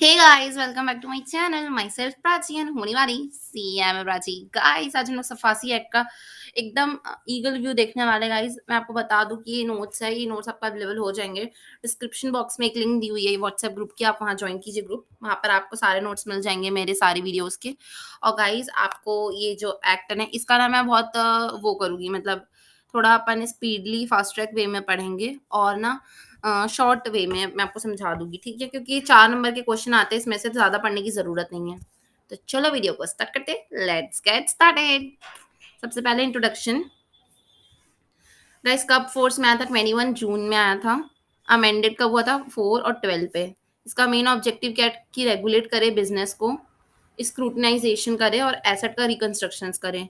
Hey guys welcome back to my channel my self Prachi and होने वाली C M Prachi. Guys आज हम लोग सफासी एक्ट का एकदम ईगल व्यू देखने वाले। गाइस मैं आपको बता दूं कि ये नोट्स है, ये नोट्स आपका अवेलेबल हो जाएंगे। डिस्क्रिप्शन बॉक्स में एक लिंक दी हुई है व्हाट्सएप ग्रुप की, आप वहाँ ज्वाइन कीजिए ग्रुप, वहाँ पर आपको सारे नोट्स मिल जाएंगे मेरे सारे वीडियोस के। और गाइस आपको ये जो एक्ट है इसका ना मैं बहुत वो करूँगी, मतलब थोड़ा अपन स्पीडली फास्ट ट्रैक वे में पढ़ेंगे और ना शॉर्ट वे में मैं आपको समझा दूंगी, ठीक है? क्योंकि 4 नंबर के क्वेश्चन आते हैं, इसमें से ज्यादा पढ़ने की जरूरत नहीं है। तो चलो वीडियो को स्टार्ट करते हैं, लेट्स गेट स्टार्टेड। सबसे पहले इंट्रोडक्शन। गाइस कब फोर्स में आया था? 21 जून में आया था। अमेंडेड कब हुआ था? 4 और 12 पे। इसका मेन ऑब्जेक्टिव क्या है कि रेगुलेट करे बिजनेस को, स्क्रूटनाइजेशन करे और एसेट का रिकंस्ट्रक्शन करे,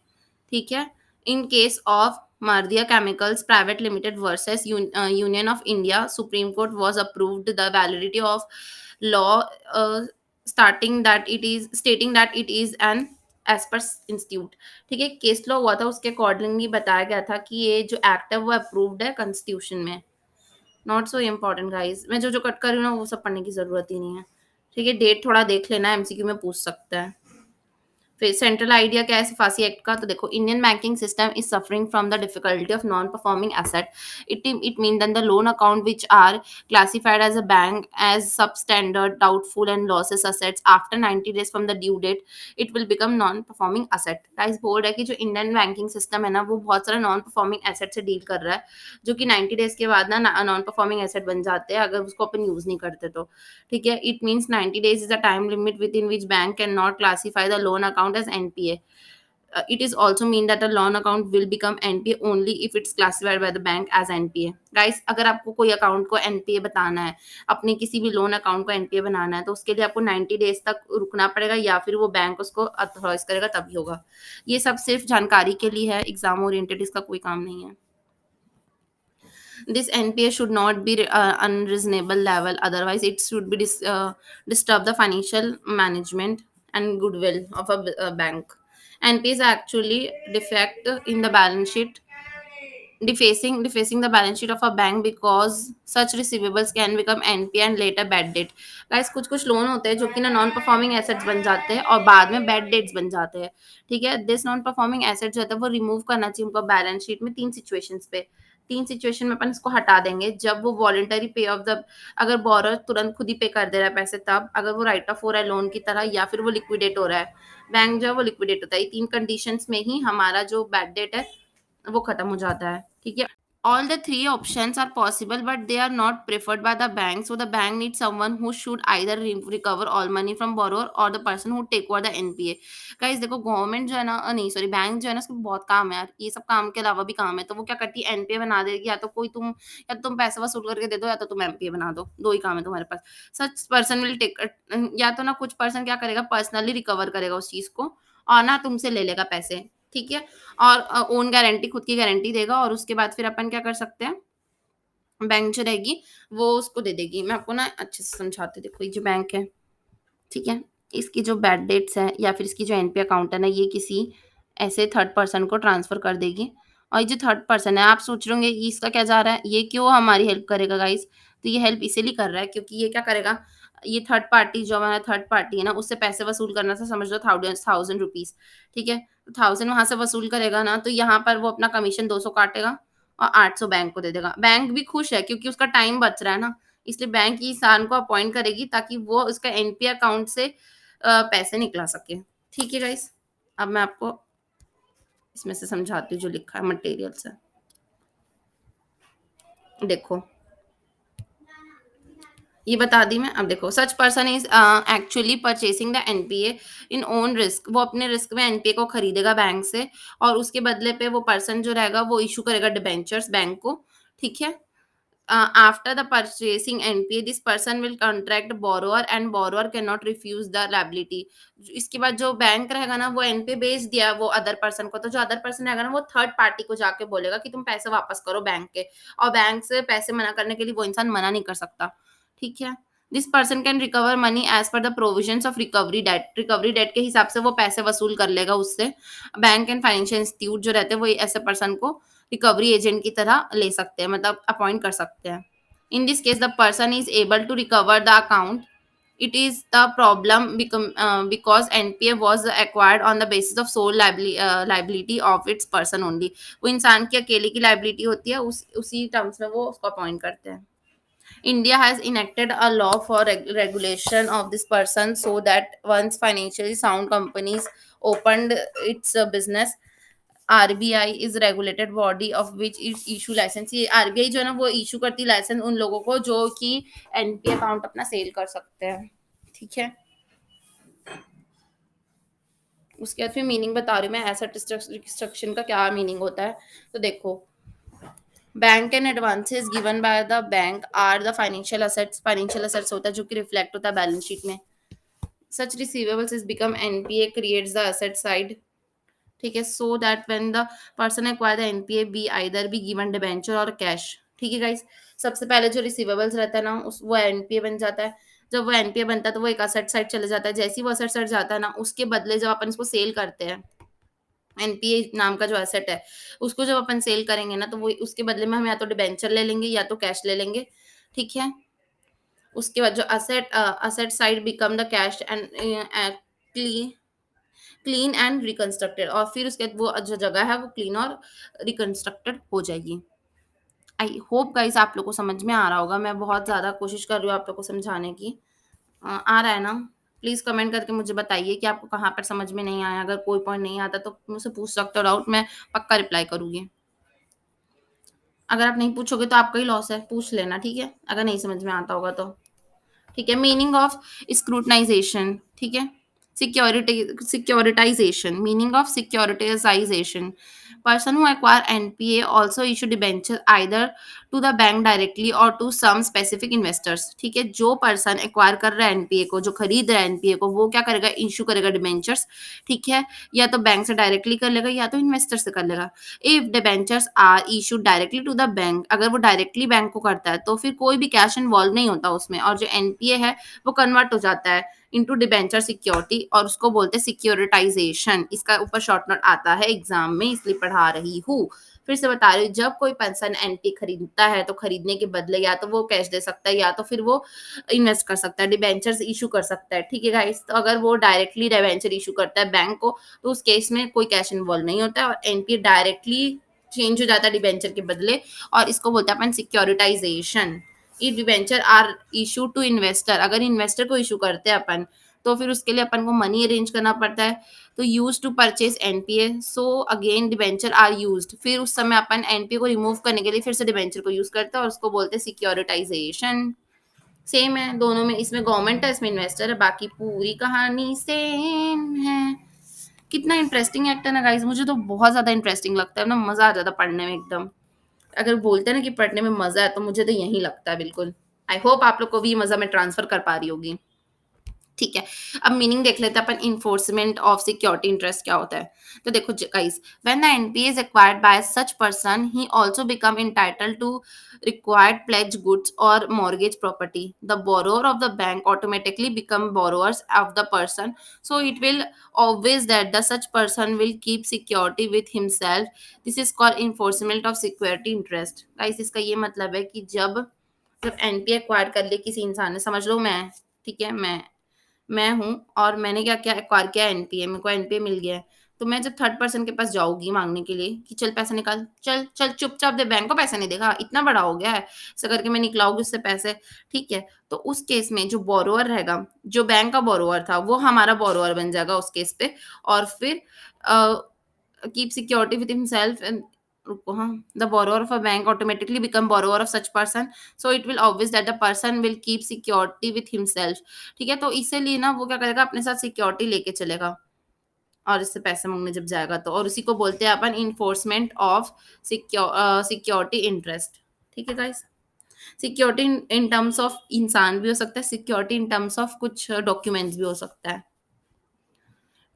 ठीक है? In case of Mardia chemicals private limited versus union of India, supreme court was approved the validity of law stating that it is an age per institute. ठीक है, केस लॉ हुआ था, उसके अकॉर्डिंगली बताया गया था कि ये जो एक्ट है वो अप्रूव्ड है कॉन्स्टिट्यूशन में। नॉट सो इम्पोर्टेंट गाइस, मैं जो जो कट कर रही हूँ ना वो सब पढ़ने की जरूरत ही नहीं है। ठीक है, डेट थोड़ा देख लेना, एमसीक्यू में पूछ सकता है। फिर सेंट्रल आइडिया क्या है सफासी एक्ट का? तो देखो, Indian banking system is suffering from the difficulty of non performing asset. It mean then the loan account which are classified as a bank as substandard, doubtful and losses assets after 90 days from the due date, it will become non performing asset। Guys board है कि जो Indian banking system है ना वो बहुत सारा non performing asset से deal कर रहा है, जो कि 90 डेज के बाद ना नॉन परफॉर्मिंग एसेट बन जाते हैं अगर उसको अपन यूज नहीं करते तो। ठीक है, it means 90 days is a time limit within which bank cannot classify the loan account as NPA। It is also mean that a loan account will become NPA only if it's classified by the bank as NPA। Guys, अगर आपको कोई account को NPA बताना है, अपने किसी भी loan account को NPA बनाना है, तो उसके लिए आपको 90 डेज तक रुकना पड़ेगा या फिर वो बैंक उसको अथॉराइज करेगा तभी होगा। ये सब सिर्फ जानकारी के लिए है, एग्जाम ओरिएंटेड इसका कोई काम नहीं है। This NPA should not be unreasonable level, otherwise it should be disturb the financial management and goodwill of a bank। NPA is actually defect in the balance sheet, defacing the balance sheet of a bank because such receivables can become NPA and later bad debt। Guys कुछ कुछ loan होते हैं जो कि ना non performing assets बन जाते हैं और बाद में बैड डेट्स बन जाते हैं। ठीक है, दिस नॉन परफॉर्मिंग एसेट जो है वो रिमूव करना चाहिए उनको बैलेंस शीट में तीन सिचुएशन में अपन इसको हटा देंगे। जब वो वॉलंटरी पे ऑफ द, अगर बोरर तुरंत खुद ही पे कर दे रहा है पैसे, तब अगर वो राइट ऑफ हो रहा है लोन की तरह, या फिर वो लिक्विडेट हो रहा है, बैंक जो है वो लिक्विडेट होता है। ये तीन कंडीशंस में ही हमारा जो बैड डेट है वो खत्म हो जाता है। ठीक है, all the three options are possible but they are not preferred by the bank, so the bank needs someone who should either recover all money from borrower or the person who take over the NPA। Guys देखो, government जो है ना, नहीं sorry, bank जो है ना उसको बहुत काम है यार, ये सब काम के अलावा भी काम है, तो वो क्या करती है एनपीए बना देगी। या तो कोई तुम, या तो तुम पैसा वसूल करके दे दो, या तो तुम एनपीए बना दो, दो ही काम है तुम्हारे पास। सच पर्सन विल टेक, या तो ना कुछ पर्सन क्या करेगा, पर्सनली रिकवर करेगा उस चीज को और ना तुमसे ले लेगा पैसे। ठीक है, और ओन गारंटी, खुद की गारंटी देगा और उसके बाद फिर अपन क्या कर सकते हैं, बैंक जो रहेगी वो उसको दे देगी। मैं आपको ना अच्छे से समझाती हूँ। देखो ये जो बैंक है, ठीक है, इसकी जो बैड डेट्स है या फिर इसकी जो एनपी अकाउंट है ना, ये किसी ऐसे थर्ड पर्सन को ट्रांसफर कर देगी। और ये जो थर्ड पर्सन है, आप सोच रहे होंगे ये इसका क्या जा रहा है, ये क्यों हमारी हेल्प करेगा गाइस? तो ये हेल्प इसीलिए कर रहा है क्योंकि ये क्या करेगा, ये थर्ड पार्टी जो हमारा थर्ड पार्टी है ना, उससे पैसे वसूल करना था, समझ लो 1000 रुपीज। ठीक है, 1000 वहां से वसूल करेगा ना, तो यहाँ पर वो अपना कमीशन 200 काटेगा और 800 बैंक को दे देगा। बैंक भी खुश है क्योंकि उसका टाइम बच रहा है ना, इसलिए बैंक ही इंसान को अपॉइंट करेगी ताकि वो उसका एनपी अकाउंट से पैसे निकला सके। ठीक है गाइस, अब मैं आपको इसमें से समझाती हूँ जो लिखा है मटेरियल से। देखो ये बता दी मैं। अब देखो, such person is actually purchasing the NPA in own risk. वो अपने रिस्क में एनपीए को खरीदेगा बैंक से और उसके बदले पे वो पर्सन जो रहेगा वो इशू करेगा डिबेंचर्स बैंक को। ठीक है, after the purchasing NPA, this person will contract borrower and borrower cannot refuse the liability। इसके बाद जो बैंक रहेगा ना वो एनपीए बेच दिया वो अदर पर्सन को, तो जो अदर पर्सन रहेगा ना वो थर्ड पार्टी को जाके बोलेगा कि तुम पैसे वापस करो बैंक के, और बैंक से पैसे मना करने के लिए वो इंसान मना नहीं कर सकता। ठीक है, this person can recover money as per the provisions of recovery debt. Recovery debt के हिसाब से वो पैसे वसूल कर लेगा उससे। बैंक एंड फाइनेंशियल इंस्टीट्यूट जो रहते हैं वो ऐसे पर्सन को रिकवरी एजेंट की तरह ले सकते हैं, मतलब अपॉइंट कर सकते हैं। In this case the person is able to recover the account It is the problem because NPA was acquired on the basis of sole liability of its person only. वो इंसान की अकेले की लाइबिलिटी होती है, उसी टर्म्स में वो उसको अपॉइंट करते हैं. India has enacted a law for regulation of this person so that once financially sound companies opened its business, RBI is regulated body of which is issue license. ये RBI जो है ना वो इशू करती है licence उन लोगों को जो कि एनपीए अकाउंट अपना सेल कर सकते हैं. ठीक है. उसके बाद फिर मीनिंग बता रही हूँ मैं एसेट रिस्ट्रिक्शन का क्या मीनिंग होता है. तो देखो, bank and advances given by the bank are the financial assets होता है जो कि रिफ्लेक्ट होता है बैलेंस शीट में. Such receivables is become NPA creates the asset side. ठीक है. So that when the person acquire the NPA be either be given debenture or cash. ठीक है गाइस. सबसे पहले जो रिसीवेबल्स रहता है ना उस वो एनपीए बन जाता है. जब वो एनपीए बनता है तो वो एक असेट साइड चले जाता है. जैसे ही वो असेट साइड जाता है ना उसके बदले जब अपन इसको सेल करते हैं, एनपीए नाम का जो एसेट है उसको जब अपन सेल करेंगे ना तो वो उसके बदले में हम या तो डिबेंचर ले लेंगे या तो कैश ले लेंगे. ठीक है. उसके बाद जो asset side become the cash and clean and reconstructed. और फिर उसके बाद वो जो जगह है वो क्लीन और रिकंस्ट्रक्टेड हो जाएगी. आई होप गाइस आप लोग को समझ में आ रहा होगा. मैं बहुत ज़्यादा कोशिश कर रही हूँ आप लोग को समझाने की. आ रहा है ना? प्लीज़ कमेंट करके मुझे बताइए कि आपको कहाँ पर समझ में नहीं आया. अगर कोई पॉइंट नहीं आता तो मुझसे पूछ सकते हो डाउट. मैं पक्का रिप्लाई करूँगी. अगर आप नहीं पूछोगे तो आपका ही लॉस है. पूछ लेना. ठीक है. अगर नहीं समझ में आता होगा तो. ठीक है. Meaning of scrutinization. ठीक है. Securitization. Meaning of securitization. Person who acquire NPA also issue debenture either to the bank directly or to some specific investors. ठीक है. जो पर्सन एक्वायर कर रहा है एनपीए को, जो खरीद रहा है एनपीए को, वो क्या करेगा? इशू करेगा डिबेंचर्स. ठीक है. या तो बैंक से डायरेक्टली कर लेगा या तो इन्वेस्टर से कर लेगा. If debentures are issued directly to the bank, अगर वो डायरेक्टली बैंक को करता है तो फिर कोई भी कैश इन्वॉल्व नहीं होता उसमें, और जो एनपीए है वो कन्वर्ट हो जाता है इनटू डिबेंचर सिक्योरिटी और उसको बोलते हैं सिक्योरिटाइजेशन. इसका ऊपर शॉर्ट नोट आता है एग्जाम में, इसलिए पढ़ा रही हूँ. फिर से बता रही हूँ, जब कोई पर्सन एनपी खरीदता है तो खरीदने के बदले या तो वो कैश दे सकता है या तो फिर वो इन्वेस्ट कर सकता है, डिबेंचर्स इशू कर सकता है. ठीक है गाइस. तो अगर वो डायरेक्टली डिबेंचर इशू करता है बैंक को तो उस केस में कोई कैश इन्वॉल्व नहीं होता है और एनपीए डायरेक्टली चेंज हो जाता है डिबेंचर के बदले, और इसको बोलते हैं अपन सिक्योरिटाइजेशन. ई debenture are issue to investor. अगर इन्वेस्टर को इशू करते हैं अपन तो फिर उसके लिए अपन को मनी अरेंज करना पड़ता है. तो use to purchase NPA, so again debenture are used. फिर उस समय अपन एनपीए को रिमूव करने के लिए फिर से डिबेंचर को यूज करते हैं और उसको बोलते हैं सिक्योरिटाइजेशन. सेम है दोनों में. इसमें गवर्नमेंट है, इसमें इन्वेस्टर है, बाकी पूरी कहानी सेम है. कितना इंटरेस्टिंग एक्ट है ना गाइस. मुझे तो बहुत ज्यादा इंटरेस्टिंग लगता है ना. मजा आ जाता है पढ़ने में एकदम. अगर बोलते हैं ना कि पढ़ने में मजा है तो मुझे तो यही लगता है बिल्कुल. आई होप आप लोग को भी ये मजा मैं ट्रांसफर कर पा रही होगी. ठीक है. अब मीनिंग देख लेते हैं अपन. इन्फोर्समेंट ऑफ सिक्योरिटी इंटरेस्ट क्या होता है. तो देखो guys, when the NPA is acquired by such person he also become entitled to required pledge goods or mortgage property. The borrower of the bank automatically become borrowers of the person, so it will always that the such person will keep security with himself. This is called enforcement of security interest. guys इसका ये मतलब है कि जब जब NPA acquire कर ले किसी इंसान ने, समझ लो मैं, ठीक है, मैं हूँ और मैंने क्या क्या एक्वायर किया एनपीए, मेरे को एनपीए मिल गया है. तो मैं जब थर्ड पर्सन के पास जाऊंगी मांगने के लिए कि चल पैसे निकाल, चल चल चुपचाप दे, बैंक को पैसे नहीं देगा, इतना बड़ा हो गया है, ऐसा करके मैं निकलाऊंगी उससे पैसे. ठीक है. तो उस केस में जो बोरोअर रहेगा, जो बैंक का बोरोअर था वो हमारा बोरोअर बन जाएगा उस केस पे. और फिर keep security with himself and, रुको, हाँ, the borrower of a bank automatically become borrower of such person, so it will obvious that the person will keep security with himself. ठीक है. तो इसीलिए ना वो क्या करेगा, अपने साथ सिक्योरिटी लेके चलेगा और इससे पैसे मांगने जब जाएगा तो. और उसी को बोलते हैं अपन इन्फोर्समेंट ऑफ सिक्योरिटी इंटरेस्ट. ठीक है guys. Security in terms of इंसान भी हो सकता है, सिक्योरिटी इन टर्म्स ऑफ कुछ डॉक्यूमेंट्स भी हो सकता है.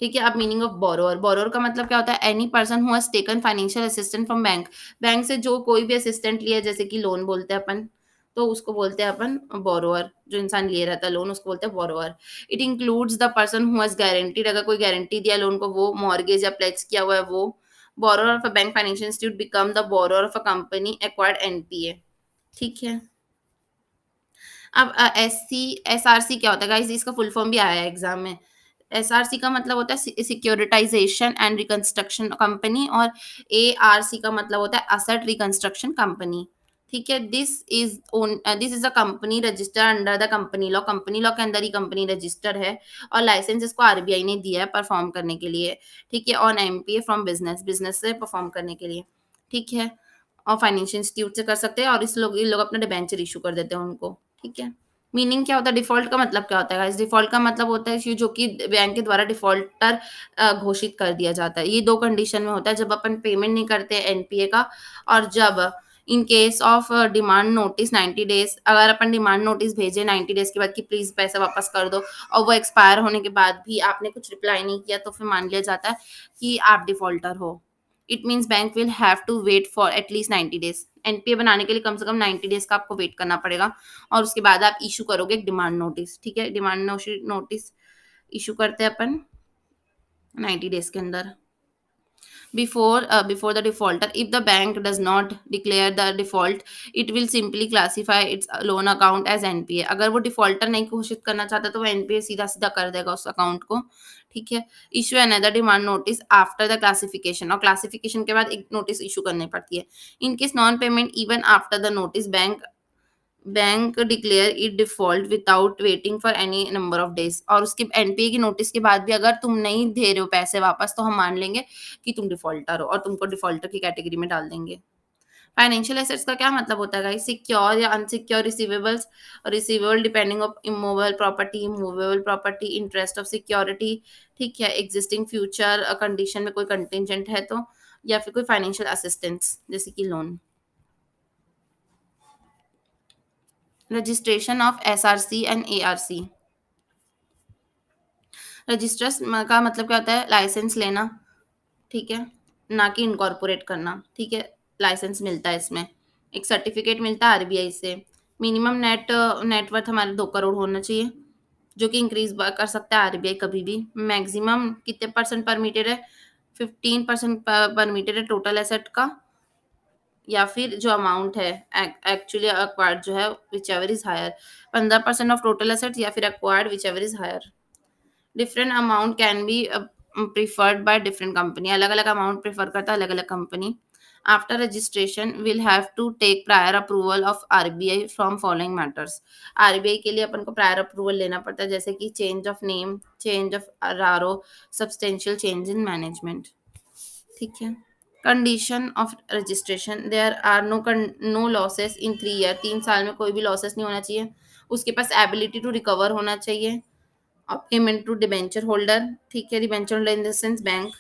ठीक है. अब मीनिंग ऑफ बोरोअर. बोरोअर का मतलब क्या होता है? Any person who has taken financial assistant from bank. Bank से जो कोई भी असिस्टेंट लिया, जैसे कि लोन बोलते हैं अपन, तो उसको बोलते हैं अपन बोरोअर. जो इंसान लिए रहता है लोन उसको बोलते हैं borrower. It includes the person who has guaranteed. अगर कोई गारंटी दिया लोन को, वो मॉर्गेज या प्लेज किया हुआ है वो. Borrower of a bank financial institute become the borrower of a company acquired NPA. ठीक है. अब एसआरसी क्या होता है गाइस, इसका फुल फॉर्म भी आया है एग्जाम में। एसआरसी का मतलब होता है सिक्योरिटाइजेशन एंड रिकंस्ट्रक्शन कंपनी, और एआरसी का मतलब होता है असेट रिकंस्ट्रक्शन कंपनी। ठीक है, this is a company register under the company law के अंदर ही कंपनी रजिस्टर है, और लाइसेंस इसको आरबीआई ने दिया है परफॉर्म करने के लिए। ठीक है, ऑन एमपीए फ्रॉम बिजनेस से परफॉर्म करने के लिए। ठीक है, और फाइनेंशियल इंस्टीट्यूट से कर सकते हैं, और ये लोग अपना डिबेंचर इशू कर देते हैं उनको। ठीक है। मीनिंग क्या होता है, डिफ़ॉल्ट का मतलब क्या होता है गाइस? डिफ़ॉल्ट का मतलब होता है कि जो कि बैंक के द्वारा डिफ़ॉल्टर घोषित कर दिया जाता है। ये 2 कंडीशन में होता है, जब अपन पेमेंट नहीं करते एनपीए का, और जब इन case of demand notice 90 days, अगर अपन डिमांड नोटिस भेजें 90 डेज़ के बाद कि प्लीज़ पैसा वापस कर दो, और वो एक्सपायर होने के बाद भी आपने कुछ रिप्लाई नहीं किया, तो फिर मान लिया जाता है कि आप डिफ़ॉल्टर हो। It means bank will have to wait for at least 90 days. NPA बनाने के लिए कम से कम 90 डेज़ का आपको वेट करना पड़ेगा, और उसके बाद आप इश्यू करोगे एक डिमांड नोटिस। ठीक है, डिमांड नोटिस इश्यू करते हैं अपन 90 डेज़ के अंदर। Before the defaulter, if the bank does not declare the default, it will simply classify its loan account as NPA. अगर वो डिफॉल्टर नहीं घोषित करना चाहता तो वो एनपीए सीधा सीधा कर देगा उस अकाउंट को। ठीक है, issue another demand notice after the classification, और क्लासिफिकेशन के बाद एक नोटिस इशू करनी पड़ती है। In case non payment even after the notice, bank declare it default without waiting for any number of days, और उसके एनपीए की नोटिस के बाद भी अगर तुम नहीं दे रहे हो पैसे वापस, तो हम मान लेंगे कि तुम डिफॉल्टर हो, और तुमको डिफॉल्टर की कैटेगरी में डाल देंगे। फाइनेंशियल एसेट्स का क्या मतलब होता है गाइस? सिक्योर या unsecure receivables, receivable depending of immovable property, movable property, interest of security. ठीक है, एग्जिस्टिंग फ्यूचर कंडीशन में कोई कंटिजेंट है तो, या फिर कोई फाइनेंशियल असिस्टेंस जैसे कि loan. Registration of SRC and ARC. Registers का मतलब क्या होता है? लाइसेंस लेना। ठीक है, ना कि इनकॉर्पोरेट करना। ठीक है, लाइसेंस मिलता है इसमें, एक सर्टिफिकेट मिलता है आरबीआई से। मिनिमम नेटवर्थ हमारे 2 करोड़ होना चाहिए, जो कि इंक्रीज कर सकता है आरबीआई कभी भी। मैक्सिमम कितने परसेंट परमिटेड है? 15% परमिटेड है टोटल एसेट का, या फिर जो अमाउंट है एक्चुअली अक्वायर्ड जो है, whichever is higher. 15% of total asset, या फिर acquired whichever is higher. Different amount can be preferred by different company, अलग अलग अमाउंट प्रेफर करता है अलग अलग company. After registration will have to take prior approval of RBI from following matters. RBI के लिए अपन को प्रायर अप्रूवल लेना पड़ता है, जैसे कि change of name, change of RO, substantial change in management. ठीक है, condition of registration, there are no losses in 3 year, 3 साल में कोई भी लॉसेस नहीं होना चाहिए। उसके पास एबिलिटी टू रिकवर होना चाहिए। Payment to debenture holder. ठीक है, debenture holder in the sense bank.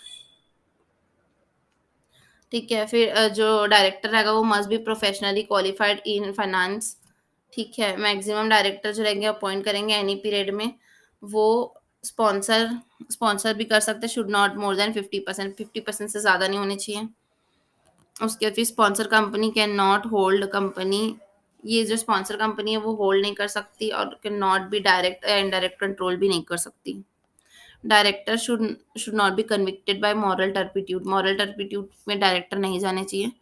ठीक है, फिर जो डायरेक्टर रहेगा वो must be professionally qualified in finance. ठीक है, मैक्सिमम डायरेक्टर जो रहेंगे अपॉइंट करेंगे एनी पीरियड में, वो स्पॉन्सर स्पॉन्सर भी कर सकते हैं। शुड नॉट मोर देन 50%, 50% से ज़्यादा नहीं होने चाहिए। उसके फिर sponsor company can not hold company, ये जो स्पॉन्सर कंपनी है वो होल्ड नहीं कर सकती, और कैन नॉट बी डायरेक्ट या इनडायरेक्ट कंट्रोल भी नहीं कर सकती। Director should not be convicted by moral turpitude, moral turpitude में डायरेक्टर नहीं जाने चाहिए।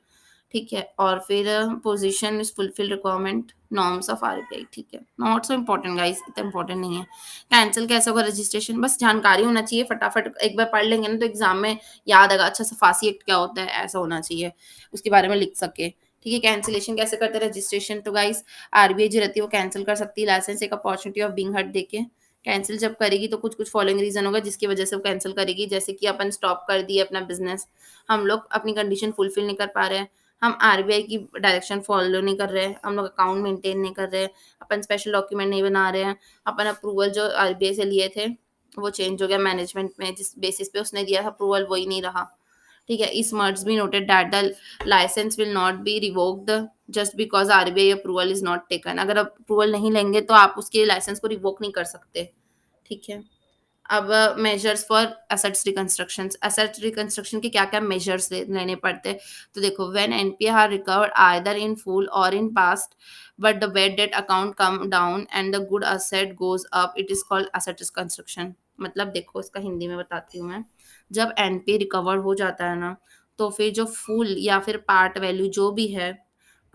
ठीक है, और फिर position is fulfil requirement norms of RBI. ठीक है, नॉट सो इम्पोर्टेंट गाइस, इतना इंपॉर्टेंट नहीं है। कैंसिल कैसे होगा रजिस्ट्रेशन? बस जानकारी होना चाहिए, फटाफट एक बार पढ़ लेंगे ना तो एग्जाम में याद आएगा। अच्छा, सफासी एक्ट क्या होता है, ऐसा होना चाहिए, उसके बारे में लिख सके। ठीक है, कैंसिलेशन कैसे करते हैं रजिस्ट्रेशन? तो गाइस, आरबीआई जो रहती है वो कैंसिल कर सकती है लाइसेंस एक अपॉर्चुनिटी ऑफ बीइंग हर्ड देके। कैंसिल जब करेगी तो कुछ कुछ फॉलोइंग रीजन होगा जिसकी वजह से वो कैंसिल करेगी, जैसे कि अपन स्टॉप कर दिए अपना बिजनेस, हम लोग अपनी कंडीशन फुलफिल नहीं कर पा रहे हैं, हम आरबीआई की डायरेक्शन फॉलो नहीं कर रहे हैं, हम लोग अकाउंट मेंटेन नहीं कर रहे हैं, अपन स्पेशल डॉक्यूमेंट नहीं बना रहे हैं, अपन अप्रूवल जो आरबीआई से लिए थे वो चेंज हो गया मैनेजमेंट में, जिस बेसिस पे उसने दिया था अप्रूवल वही नहीं रहा। ठीक है, इस मर्ज be noted that the license will not be revoked just because RBI approval is not taken. अगर अप्रूवल नहीं लेंगे तो आप उसके लाइसेंस को रिवोक नहीं कर सकते। ठीक है, अब measures for assets reconstruction, asset reconstruction के क्या क्या मेजर्स लेने पड़ते हैं? तो देखो, when NPA are recovered either in full or in past but the bad debt account come down and the good asset goes up, it is called asset reconstruction. मतलब देखो, इसका हिंदी में बताती हूँ मैं। जब एनपीए रिकवर हो जाता है ना, तो फिर जो फुल या फिर पार्ट वैल्यू जो भी है,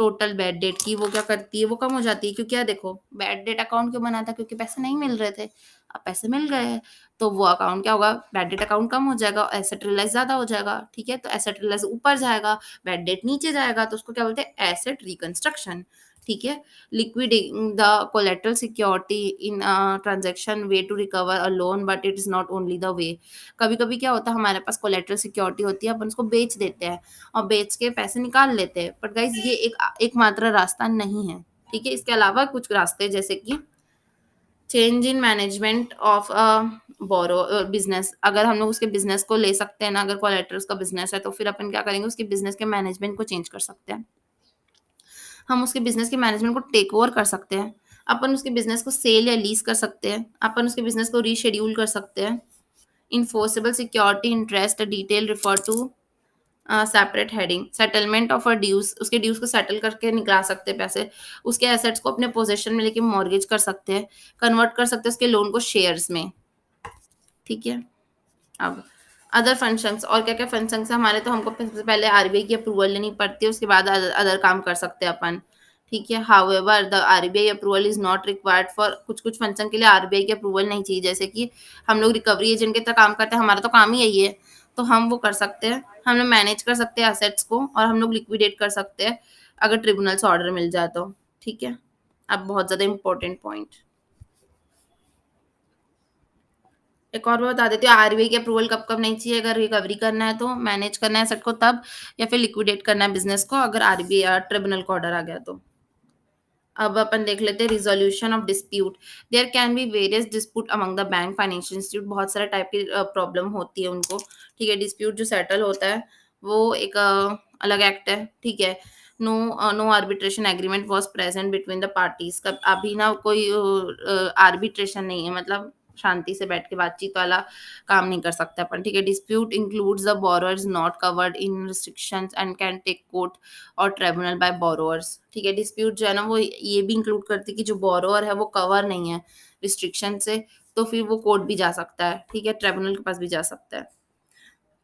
टोटल बैड डेट की वो क्या करती है, वो कम हो जाती है, क्योंकि यार देखो बैड डेट अकाउंट क्यों बना था, क्योंकि पैसे नहीं मिल रहे थे, अब पैसे मिल गए हैं, तो वो अकाउंट क्या होगा, बैड डेट अकाउंट कम हो जाएगा, एसेट रियलाइज ज्यादा हो जाएगा, ठीक है, तो एसेट रियलाइज ऊपर जाएगा, बैड डेट नीचे जाएगा, तो उसको क्या बोलते हैं, एसेट रिकंस्ट्रक्शन, ठीक है। Liquidating the collateral security in transaction way to recover a loan, but it is not only the way. कभी कभी क्या होता है, हमारे पास कोलेटरल सिक्योरिटी होती है, अपन उसको बेच देते हैं और बेच के पैसे निकाल लेते हैं, बट गाइज ये एकमात्र रास्ता नहीं है, ठीक है। इसके अलावा कुछ रास्ते, जैसे कि change in management of a borrow business, अगर हम लोग उसके बिजनेस को ले सकते हैं ना, अगर कोलेटरल का बिजनेस है, तो फिर अपन क्या करेंगे, उसके बिजनेस के मैनेजमेंट को चेंज कर सकते हैं, हम उसके बिजनेस के मैनेजमेंट को टेक ओवर कर सकते हैं, अपन उसके बिजनेस को सेल या लीज कर सकते हैं, अपन उसके बिजनेस को रीशेड्यूल कर सकते हैं। Enforceable security interest detail refer to separate heading, settlement of a dues, उसके ड्यूज को सेटल करके निकाल सकते हैं पैसे, उसके एसेट्स को अपने पोजेशन में लेके मॉर्गेज कर सकते हैं, कन्वर्ट कर सकते हैं उसके लोन को शेयर्स में, ठीक है। अब अदर फंक्शंस, और क्या क्या फंक्शंस है हमारे, तो हमको सबसे पहले आरबीआई की अप्रूवल लेनी पड़ती है, उसके बाद अदर काम कर सकते हैं अपन, ठीक है। However the RBI approval is not required for, कुछ कुछ फंक्शन के लिए आरबीआई की अप्रूवल नहीं चाहिए, जैसे कि हम लोग रिकवरी एजेंट की तरह काम करते हैं, हमारा तो काम ही यही है, तो हम वो कर सकते हैं, हम लोग मैनेज कर सकते हैं असेट्स को, और हम लोग लिक्विडेट कर सकते हैं अगर ट्रिब्यूनल से ऑर्डर मिल जाए तो, ठीक है। अब बहुत ज्यादा इंपॉर्टेंट पॉइंट एक और बात बता देती हूँ, आरबीआई की अप्रूवल कब कब नहीं चाहिए, अगर रिकवरी करना है तो, मैनेज करना है सेट को तब, या फिर लिक्विडेट करना है बिजनेस को अगर आरबीआई ट्रिब्यूनल का ऑर्डर आ गया तो। अब अपन देख लेते हैं resolution of dispute. There can be various dispute among the bank financial institute, बहुत सारे टाइप की प्रॉब्लम होती है उनको, ठीक है। डिस्प्यूट जो सेटल होता है वो एक अलग एक्ट है, ठीक है। No no arbitration agreement was present between the parties, कब अभी ना कोई आर्बिट्रेशन नहीं है, मतलब शांति से बैठ के बातचीत वाला काम नहीं कर सकते अपन, ठीक है। Dispute includes the borrower is not covered in restrictions and can take court or tribunal by borrowers, ठीक है। डिस्प्यूट जो है ना, वो ये भी इंक्लूड करती है कि जो बोरोअर है वो कवर नहीं है रिस्ट्रिक्शन से, तो फिर वो कोर्ट भी जा सकता है, ठीक है, ट्रिब्यूनल के पास भी जा सकता है।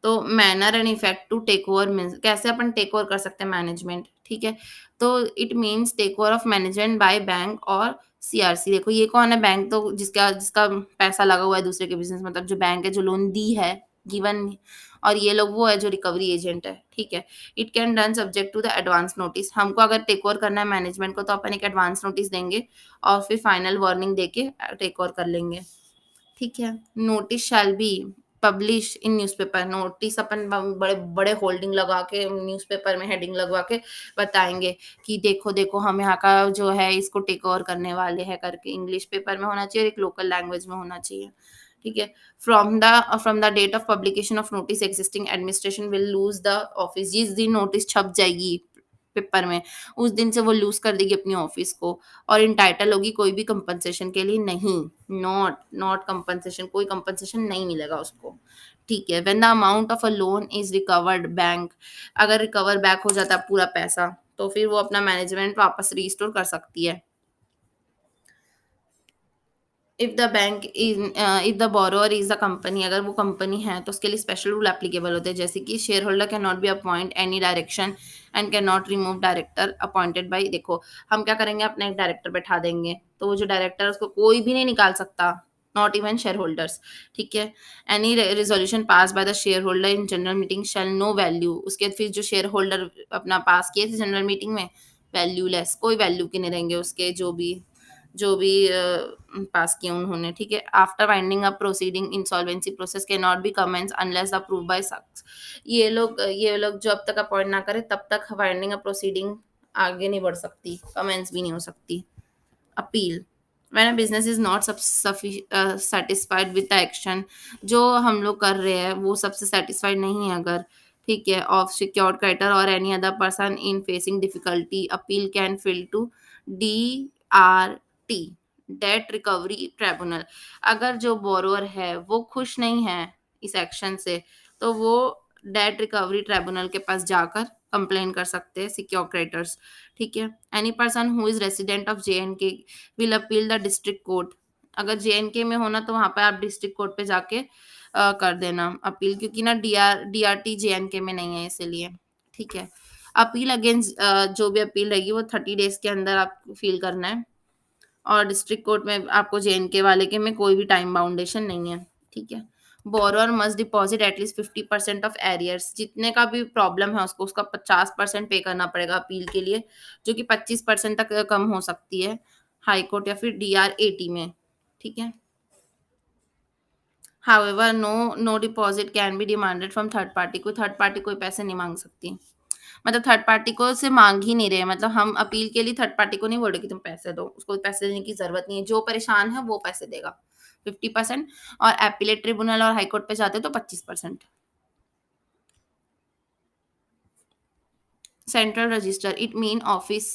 तो manner and effect to take over means, कैसे अपन टेक ओवर कर सकते हैं मैनेजमेंट, ठीक है। तो it means take over of management by bank or CRC. देखो ये कौन है, बैंक तो जिसका जिसका पैसा लगा हुआ है दूसरे के बिजनेस, मतलब जो बैंक है जो लोन दी है, गिवन, और ये लोग वो है जो रिकवरी एजेंट है, ठीक है। It can done subject to the advance notice, हमको अगर टेक ओवर करना है मैनेजमेंट को, तो अपन एक एडवांस नोटिस देंगे और फिर फाइनल वार्निंग देके टेक ओवर कर लेंगे, ठीक है। Notice shall be publish in newspaper, notice अपन बड़े बड़े होल्डिंग लगा के न्यूज़पेपर में हेडिंग लगवा के बताएंगे कि देखो देखो हम यहाँ का जो है इसको टेक ओवर करने वाले हैं करके, इंग्लिश पेपर में होना चाहिए और एक लोकल लैंग्वेज में होना चाहिए, ठीक है। From the date of publication of notice existing administration will lose the office, जिस दिन नोटिस छप जाएगी पेपर में उस दिन से वो लूज कर देगी अपनी ऑफिस को, और इंटाइटल होगी कोई भी कंपनसेशन के लिए नहीं, नॉट नॉट कंपनसेशन, कोई कंपनसेशन नहीं मिलेगा उसको, ठीक है। When the amount of a loan is recovered bank, अगर रिकवर बैक हो जाता है पूरा पैसा, तो फिर वो अपना मैनेजमेंट वापस रिस्टोर कर सकती है। If the bank is if the borrower is the company, अगर वो कंपनी है तो उसके लिए स्पेशल रूल एप्लीकेबल होते हैं, जैसे कि share holder can not be appoint any direction and can not remove director appointed by, देखो हम क्या करेंगे, अपना एक डायरेक्टर बैठा देंगे, तो वो जो डायरेक्टर है उसको कोई भी नहीं निकाल सकता, नॉट इवन शेयर होल्डर्स, ठीक है। Any resolution pass by the share holder in general meeting shall no value, उसके फिर जो शेयर होल्डर अपना पास किए थे जनरल मीटिंग में, वैल्यूलेस, कोई वैल्यू के नहीं रहेंगे उसके, जो भी पास किए उन्होंने, ठीक है। After winding up proceeding insolvency process can not be commence unless approve by सक्स, ये लोग जब तक अपॉइंट ना करे तब तक वाइंडिंग अप प्रोसीडिंग आगे नहीं बढ़ सकती, कमेंस भी नहीं हो सकती। Appeal, when a business is not satisfied with the action, जो हम लोग कर रहे हैं वो सबसे सेटिस्फाइड नहीं है अगर, ठीक है, of secured creditor or any other person in facing difficulty, appeal can file to DRT, debt recovery tribunal, अगर जो बोरोअर है वो खुश नहीं है इस एक्शन से, तो वो डेट रिकवरी ट्रिब्यूनल के पास जाकर कंप्लेन कर सकते हैं सिक्योर क्रेडिटर्स, ठीक है। Any person who is resident of JNK will appeal the district court, अगर JNK में होना तो वहां पर आप डिस्ट्रिक्ट कोर्ट पे जाके कर देना अपील, क्योंकि ना DRT JNK में नहीं है, इसीलिए, ठीक है। अपील अगेंस्ट जो भी अपील रहेगी वो 30 डेज के अंदर आपको फील करना है। और डिस्ट्रिक्ट कोर्ट में आपको जेएनके वाले के में कोई भी टाइम बाउंडेशन नहीं है, ठीक है। Borrower must deposit at least 50% of arrears, जितने का भी प्रॉब्लम है उसको उसका 50% पे करना पड़ेगा अपील के लिए, जो कि 25% तक कम हो सकती है हाई कोर्ट या फिर DR80 में, ठीक है। However no deposit can be demanded from third party, कोई थर्ड पार्टी कोई पैसे नहीं मांग सकती। मतलब थर्ड पार्टी को से मांग ही नहीं रहे, मतलब हम अपील के लिए थर्ड पार्टी को नहीं बोल रहे कि तुम पैसे दो, उसको पैसे देने की जरूरत नहीं है, जो परेशान है वो पैसे देगा 50%। और एपीलेट ट्रिब्यूनल और हाईकोर्ट पे जाते तो 25%। Central register, it mean office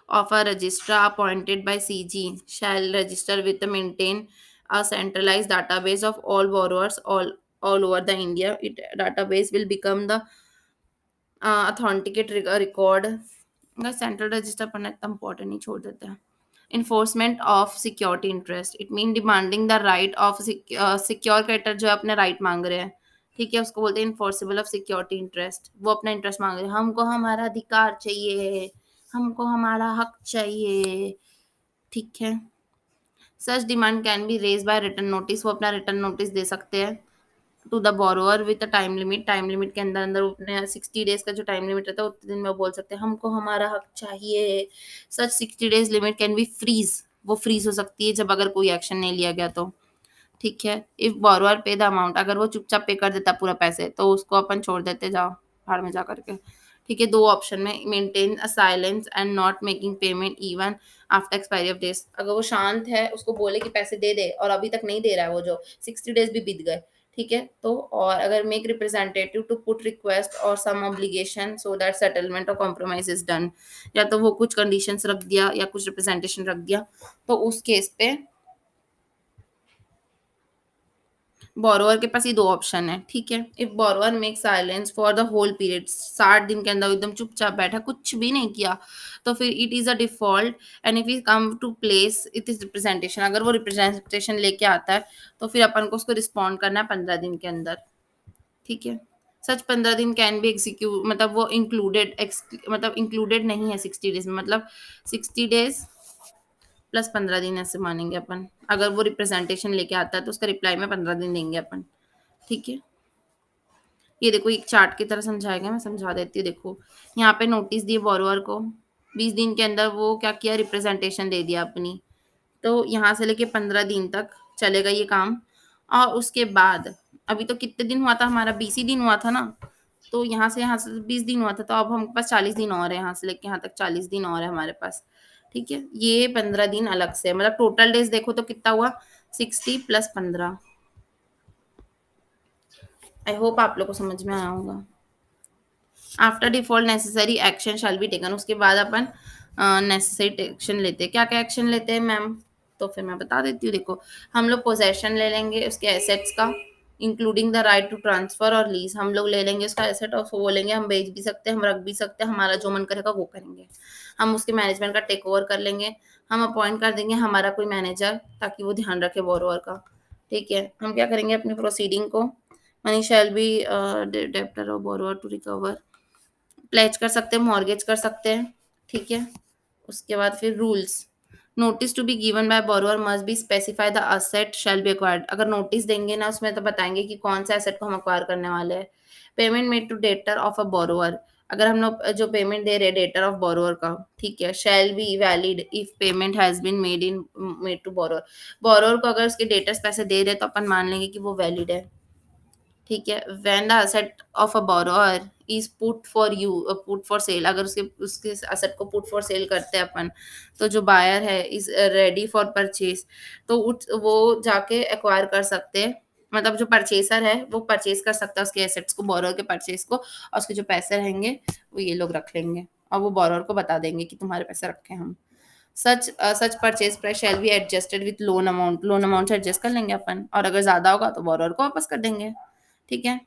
of a registrar appointed by CG shall register with the maintain a centralized database of all borrowers all over the India. It database will become the authenticate record। अगर central register पढ़ना इतना important नहीं, छोड़ देते हैं। Enforcement of security interest, it mean demanding the right of secure creditor जो है अपने राइट मांग रहे हैं, ठीक है, उसको बोलते हैं इन्फोर्सेबल ऑफ सिक्योरिटी इंटरेस्ट, वो अपना इंटरेस्ट मांग रहे हैं, हमको हमारा अधिकार चाहिए, हमको हमारा हक चाहिए, ठीक है। Such demand can be raise by return notice, वो अपना रिटर्न नोटिस दे सकते हैं to the borrower with time limit, time limit के अंदर अंदर वो अपने 60 डेज का जो टाइम लिमिट रहता है उतने दिन में वो बोल सकते हैं हमको हमारा हक चाहिए। Such 60 days limit can be freeze, वो फ्रीज हो सकती है जब अगर कोई एक्शन नहीं लिया गया तो, ठीक है। इफ बोरोअर पे द अमाउंट, अगर वो चुपचाप पे कर देता पूरा पैसे तो उसको अपन छोड़ देते, जाओ भाड़ में जा करके, ठीक है। दो ऑप्शन में, maintain a silence and not making payment even after expiry of days, अगर वो शांत है उसको बोले कि पैसे दे दे और अभी तक नहीं दे रहा है वो, जो 60 डेज भी बीत गए, ठीक है। तो और अगर make representative to put request or some obligation so that settlement or compromise is done, या तो वो कुछ कंडीशंस रख दिया या कुछ रिप्रेजेंटेशन रख दिया, तो उस केस पे बोरोअर के पास ये दो ऑप्शन है, ठीक है। If borrower make silence for the whole period, 60 दिन के अंदर एकदम चुपचाप बैठा कुछ भी नहीं किया, तो फिर it is a default. And if you come to place it is representation, अगर वो रिप्रेजेंटेशन लेके आता है तो फिर अपन को उसको रिस्पॉन्ड करना है 15 दिन के अंदर, ठीक है। सच 15 दिन कैन बी एग्जीक्यूट, मतलब वो इंक्लूडेड मतलब इंक्लूडेड नहीं है 60 डेज में, मतलब 60 डेज प्लस 15 दिन ऐसे मानेंगे अपन, अगर वो रिप्रेजेंटेशन लेके आता है तो उसका रिप्लाई में 15 दिन देंगे अपन, ठीक है। ये देखो एक चार्ट की तरह समझाएगा, मैं समझा देती हूँ। देखो यहाँ पे नोटिस दिए बोरोअर को, 20 दिन के अंदर वो क्या किया, रिप्रेजेंटेशन दे दिया अपनी, तो यहाँ से लेके 15 दिन तक चलेगा ये काम। और उसके बाद अभी तो कितने दिन हुआ था हमारा, 20 ही दिन हुआ था ना, तो यहाँ से 20 दिन हुआ था, तो अब हमारे पास 40 दिन और है, यहाँ से लेके यहाँ तक 40 दिन और है हमारे पास, ठीक है। ये 15 दिन अलग से, मतलब टोटल डेज देखो तो कितना हुआ, 60 + 15। आई होप आप लोग को समझ में आया होगा। After default necessary action shall be taken, उसके बाद अपन नेसेसरी एक्शन लेते हैं। क्या क्या एक्शन लेते हैं मैम, तो फिर मैं बता देती हूँ। देखो हम लोग पोजेशन ले लेंगे उसके एसेट्स का, including the right to transfer or lease, हम लोग ले लेंगे उसका एसेट और उसको बोलेंगे हम बेच भी सकते हैं, हम रख भी सकते हैं, हमारा जो मन करेगा वो करेंगे। हम उसके मैनेजमेंट का टेक ओवर कर लेंगे, हम अपॉइंट कर देंगे हमारा कोई मैनेजर ताकि वो ध्यान रखे बोरोवर का, ठीक है। हम क्या करेंगे अपनी प्रोसीडिंग को, मनी शैल बी डेप्टर और बोरोवर टू रिकवर, प्लेज कर सकते हैं, मॉर्गेज कर सकते हैं, ठीक है। उसके बाद फिर rules, notice to be given by borrower must be specify the asset shall be acquired, अगर नोटिस देंगे ना उसमें तो बताएंगे कि कौन सा एसेट को हम एक्वायर करने वाले हैं। Payment made to debtor of a borrower, अगर हम लोग जो पेमेंट दे रहे हैं डेटर ऑफ बोरोअर का, ठीक है, shall be valid if payment has been made to borrower, borrower को अगर उसके डेटर्स पैसे दे रहे हैं तो अपन मान लेंगे कि वो वैलिड है, ठीक है। When the asset of a borrower is put for you put for sale, अगर उसके उसके असेट को पुट फॉर सेल करते हैं अपन, तो जो बायर है इज रेडी फॉर परचेज, तो वो जाके एक्वायर कर सकते हैं, मतलब जो परचेसर है वो परचेज कर सकता है उसके एसेट्स को, बोरोअर के परचेज को, और उसके जो पैसे रहेंगे वो ये लोग रख लेंगे और वो बोरोअर को बता देंगे कि तुम्हारे पैसे रखे हैं हम। Such purchase price shall be adjusted with loan amount, loan amount से एडजस्ट कर लेंगे अपन, और अगर ज्यादा होगा तो बोरोअर को वापस कर देंगे, ठीक है।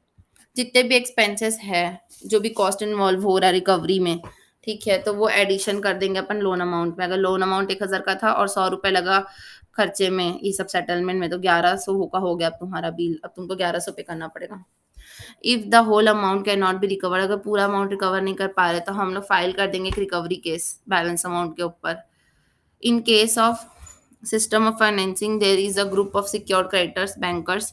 जितने भी एक्सपेंसेस है, जो भी कॉस्ट इन्वॉल्व हो रहा है रिकवरी में, ठीक है, तो वो एडिशन कर देंगे अपन लोन अमाउंट में। अगर लोन अमाउंट 1,000 का था और 100 रुपए लगा खर्चे में ये सब सेटलमेंट में, तो 1100 का हो गया अब तुम्हारा बिल, अब तुमको 1100 पे करना पड़ेगा। If the whole amount can not be recovered, अगर पूरा अमाउंट रिकवर नहीं कर पा रहे तो हम लोग फाइल कर देंगे एक रिकवरी केस बैलेंस अमाउंट के ऊपर. In case of system of financing, there is a group of secured creditors, bankers.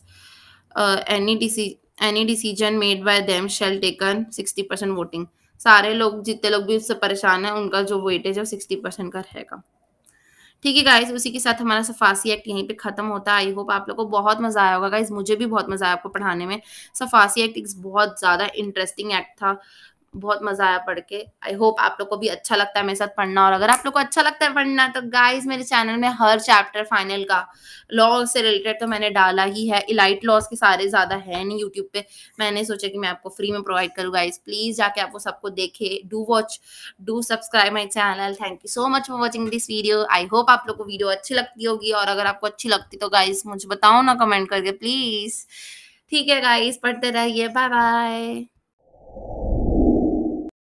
Any decision made by them shall taken 60% voting. सारे लोग जितने लोग भी उससे परेशान है उनका जो वेटेज है वो 60% का रहेगा. ठीक है गाइस, उसी के साथ हमारा सफासी एक्ट यहीं पे खत्म होता है. आई होप आप लोग को बहुत मजा आया होगा गाइस, मुझे भी बहुत मजा आया आपको पढ़ाने में. सफासी एक्ट एक बहुत ज्यादा इंटरेस्टिंग एक्ट था, बहुत मजा आया पढ़ के. आई होप आप लोग को भी अच्छा लगता है मेरे साथ पढ़ना, और अगर आप लोग को अच्छा लगता है पढ़ना तो गाइस मेरे चैनल में हर चैप्टर फाइनल का लॉ से रिलेटेड तो मैंने डाला ही है. इलाइट लॉज के सारे ज्यादा है नहीं यूट्यूब पे, मैंने सोचा कि मैं आपको फ्री में प्रोवाइड करूँ. गाइस प्लीज जाके आपको सबको देखे, do watch, do subscribe my channel. Thank you so much for watching this video. I hope आप लोग को वीडियो अच्छी लगती होगी, और अगर आपको अच्छी लगती तो गाइस मुझे बताओ ना कमेंट करके प्लीज. ठीक है गाइस, पढ़ते रहिए. Bye bye.